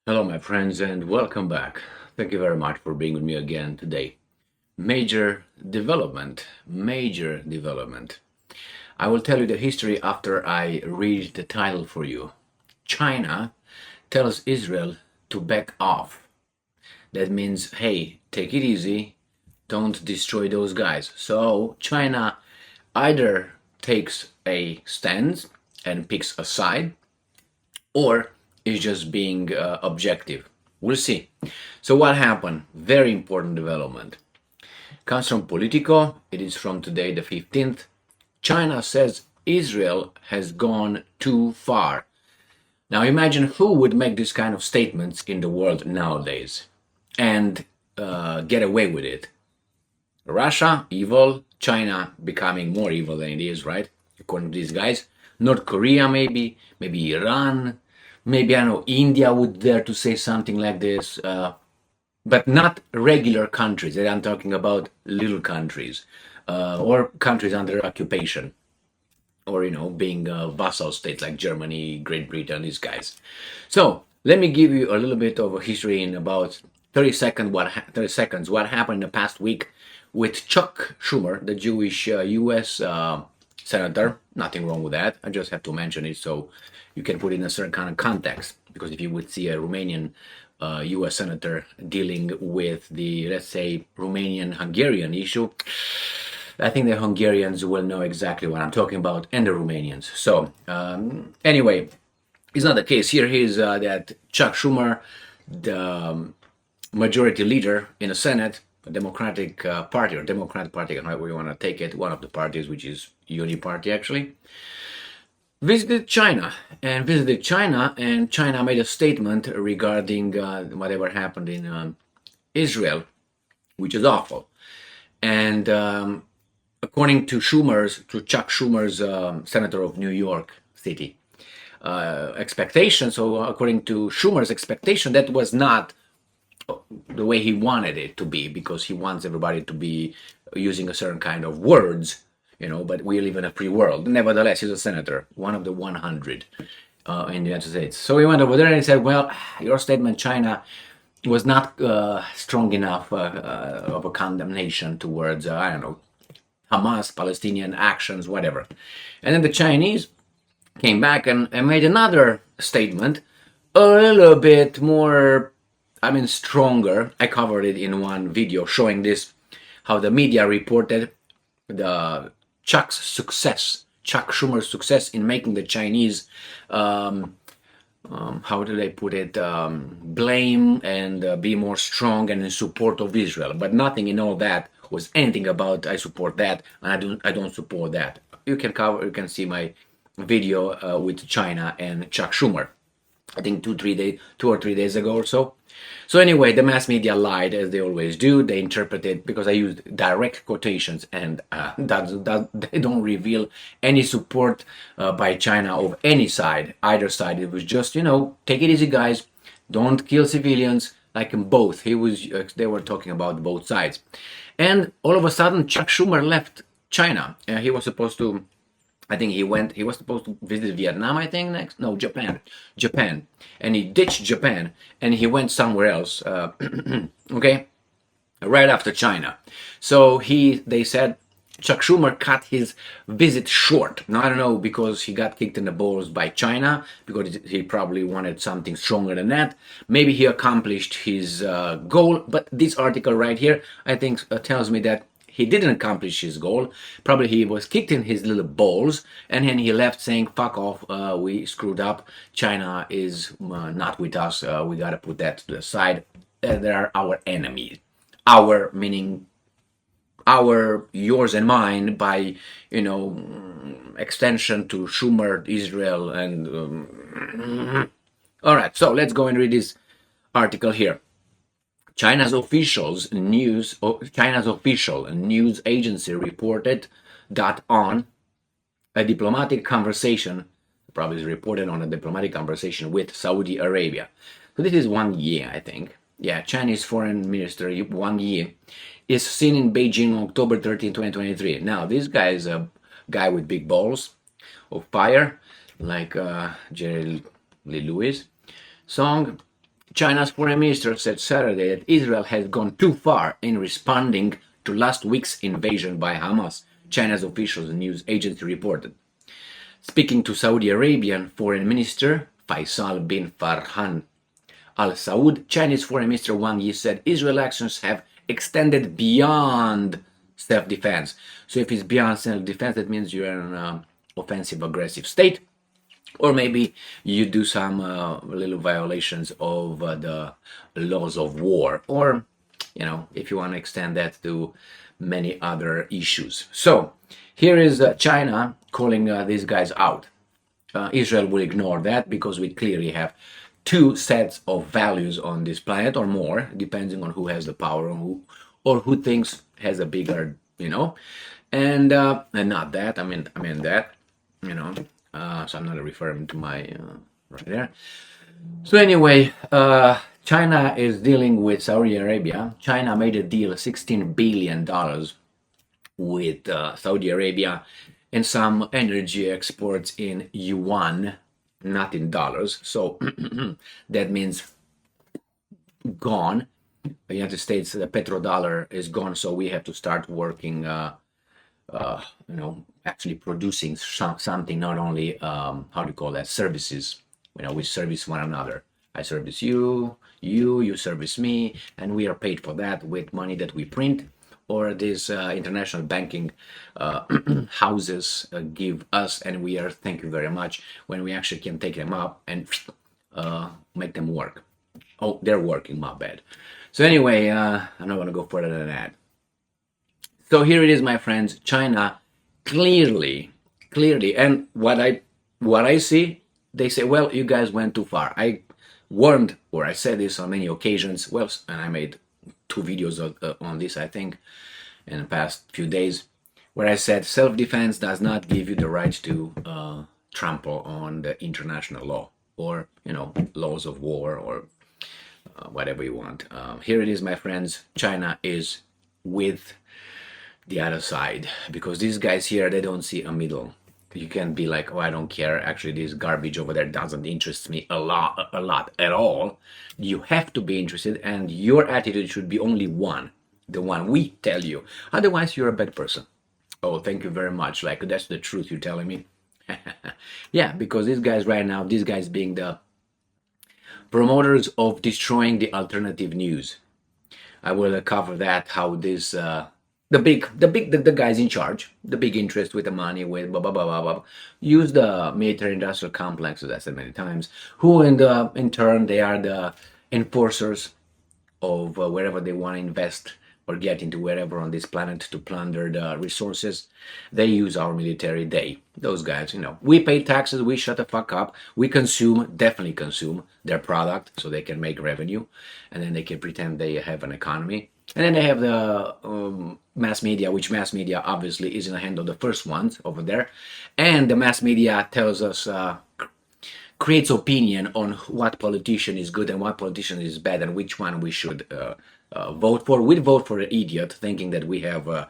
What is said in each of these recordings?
Hello, my friends, and welcome back. Thank you very much for being with me again today. Major development, major development. I will tell you the history after I read the title for you. China tells Israel to back off. That means, hey, take it easy, don't destroy those guys. So, China either takes a stand and picks a side, or is just being objective. We'll see. So what happened? Very important development. Comes from Politico. It is from today, the 15th. China says Israel has gone too far. Now imagine who would make this kind of statements in the world nowadays and get away with it. Russia, evil. China becoming more evil than it is, right? According to these guys. North Korea, maybe Iran, maybe I don't know, India would dare to say something like this, but not regular countries. I'm talking about little countries or countries under occupation, or being vassal states like Germany, Great Britain, these guys. So let me give you a little bit of a history in about 30 seconds. 30 seconds. What happened in the past week with Chuck Schumer, the Jewish U.S. Senator? Nothing wrong with that. I just have to mention it so you can put it in a certain kind of context. Because if you would see a Romanian U.S. Senator dealing with the, let's say, Romanian-Hungarian issue, I think the Hungarians will know exactly what I'm talking about, and the Romanians. So, anyway, it's not the case. Here is that Chuck Schumer, the majority leader in the Senate, a Democratic Party, or Democratic Party, however you want to take it, one of the parties, which is Uni Party actually, visited China. And China made a statement regarding whatever happened in Israel, which is awful. And according to Chuck Schumer's senator of New York City expectation, so according to Schumer's expectation, that was not the way he wanted it to be, because he wants everybody to be using a certain kind of words, but we live in a free world. Nevertheless, he's a senator, one of the 100 in the United States. So he went over there and he said, well, your statement, China, was not strong enough of a condemnation towards, I don't know, Hamas, Palestinian actions, whatever. And then the Chinese came back and made another statement, a little bit more, stronger. I covered it in one video showing this, how the media reported the Chuck Schumer's success in making the Chinese, how do they put it, blame and be more strong and in support of Israel. But nothing in all that was anything about I support that and I don't support that. You can see my video with China and Chuck Schumer. I think 2 or 3 days ago or so. So anyway, the mass media lied, as they always do. They interpreted, because I used direct quotations, and they don't reveal any support by China of any side, either side. It was just, take it easy, guys. Don't kill civilians. Like in both, they were talking about both sides. And all of a sudden, Chuck Schumer left China. He was supposed to, I think he was supposed to visit Vietnam, I think, next. No, Japan. And he ditched Japan and he went somewhere else, okay? Right after China. So they said, Chuck Schumer cut his visit short. Now, I don't know, because he got kicked in the balls by China, because he probably wanted something stronger than that. Maybe he accomplished his goal, but this article right here, I think, tells me that he didn't accomplish his goal. Probably he was kicked in his little balls, and then he left saying, fuck off, we screwed up. China is not with us. We got to put that to the side. They are our enemies. Our, meaning our, yours and mine, by, extension to Schumer, Israel, and... All right, so let's go and read this article here. China's official news agency reported that on a diplomatic conversation, probably is reported on a diplomatic conversation with Saudi Arabia. So this is Wang Yi, I think. Yeah, Chinese Foreign Minister Wang Yi is seen in Beijing on October 13, 2023. Now, this guy is a guy with big balls of fire, like Jerry Lee Lewis song. China's foreign minister said Saturday that Israel has gone too far in responding to last week's invasion by Hamas, China's official news agency reported. Speaking to Saudi Arabian Foreign Minister Faisal bin Farhan Al Saud, Chinese Foreign Minister Wang Yi said Israel actions have extended beyond self-defense. So if it's beyond self-defense, that means you're in an offensive, aggressive state, or maybe you do some little violations of the laws of war, or if you want to extend that to many other issues. So here is China calling these guys out. Israel will ignore that because we clearly have two sets of values on this planet, or more, depending on who has the power or who thinks has a bigger, and not that. I mean that, so I'm not referring to my right there. So anyway, China is dealing with Saudi Arabia. China made a deal, $16 billion with Saudi Arabia, and some energy exports in yuan, not in dollars. So that means gone. The United States, the petrodollar is gone, so we have to start working, actually producing something, not only, services. We service one another. I service you, you service me, and we are paid for that with money that we print, or these international banking houses give us, and we are, thank you very much, when we actually can take them up and make them work. Oh, they're working, my bad. So anyway, I'm not going to go further than that. So here it is, my friends. China clearly, and what I see, they say, well, you guys went too far. I warned, or I said this on many occasions, well, and I made 2 videos on this, I think, in the past few days, where I said self-defense does not give you the right to trample on the international law, or, laws of war, or whatever you want. Here it is, my friends. China is with the other side, because these guys here, they don't see a middle. You can't be like, oh, I don't care. Actually, this garbage over there doesn't interest me a lot at all. You have to be interested, and your attitude should be only one, the one we tell you. Otherwise, you're a bad person. Oh, thank you very much. Like, that's the truth you're telling me. Yeah, because these guys right now, these guys being the promoters of destroying the alternative news. I will cover that, how this the guys in charge, the big interest with the money, with blah blah blah blah blah, use the military industrial complexes, I said many times, who in turn they are the enforcers of wherever they want to invest or get into, wherever on this planet, to plunder the resources. They use our military. Those guys, we pay taxes, we shut the fuck up, we definitely consume their product so they can make revenue, and then they can pretend they have an economy. And then they have the mass media, which mass media obviously is in the hand of the first ones over there. And the mass media tells us, creates opinion on what politician is good and what politician is bad, and which one we should vote for. We vote for an idiot, thinking that we have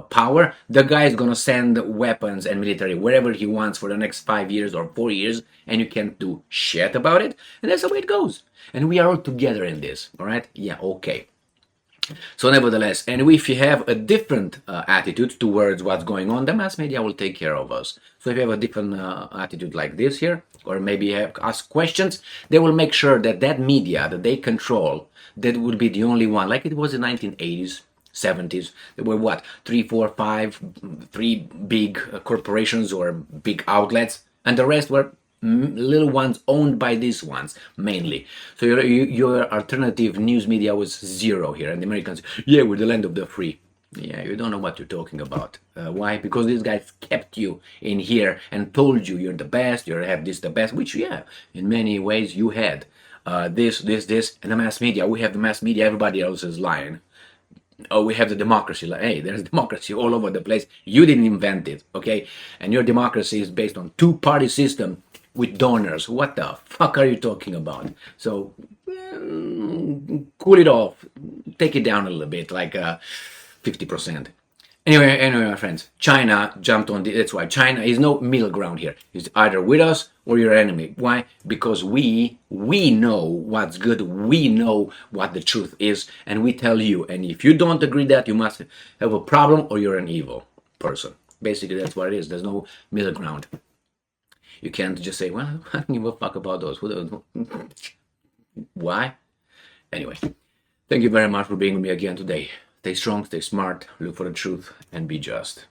power. The guy is going to send weapons and military wherever he wants for the next 5 years or 4 years, and you can't do shit about it. And that's the way it goes. And we are all together in this, all right? Yeah, okay. So nevertheless, and if you have a different attitude towards what's going on, the mass media will take care of us. So if you have a different attitude like this here, or maybe ask questions, they will make sure that that media that they control, that would be the only one, like it was in 1980s, 70s. There were 3 big corporations or big outlets, and the rest were little ones owned by these ones mainly. So your alternative news media was zero here, and the Americans, yeah, we're the land of the free. Yeah, you don't know what you're talking about. Why? Because these guys kept you in here and told you you're the best, you have this the best, which, yeah, in many ways you had. This, and the mass media. We have the mass media, everybody else is lying. Oh, we have the democracy. Like, hey, there's democracy all over the place. You didn't invent it, okay? And your democracy is based on 2-party system with donors. What the fuck are you talking about? So, cool it off. Take it down a little bit, like 50%. Anyway, my friends, China jumped on that's why China is no middle ground here. It's either with us or your enemy. Why? Because we know what's good, we know what the truth is, and we tell you. And if you don't agree that, you must have a problem or you're an evil person. Basically, that's what it is. There's no middle ground. You can't just say, well, I don't give a fuck about those. Why? Anyway, thank you very much for being with me again today. Stay strong, stay smart, look for the truth, and be just.